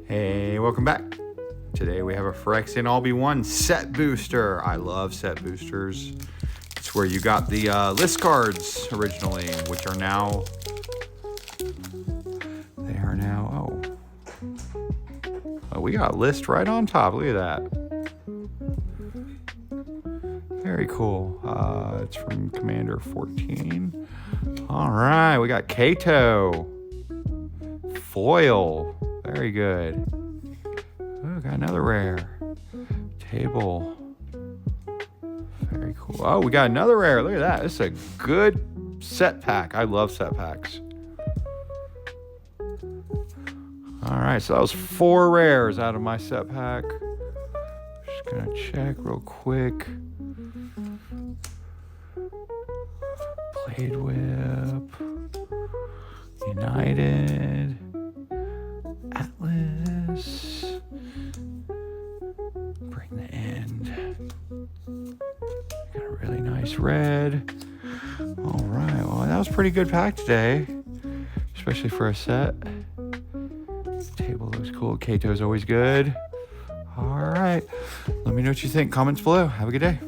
Hey, welcome back. Today we have a Phyrexia All one set booster. I love set boosters. It's where you got the list cards originally, which are now, oh, we got list right on top. Look at that. Very cool. It's from Commander 14. All right, we got Kato. Foil. Very good. Oh, got another rare. Table. Very cool. Oh, we got another rare. Look at that. This is a good set pack. I love set packs. All right, so that was 4 rares out of my set pack. Just gonna check real quick. Blade Whip. United. Atlas. Bring the End. Got a really nice red. All right, well, that was a pretty good pack today, especially for a set. Table looks cool. Kato's always good. All right, let me know what you think. Comments below. Have a good day.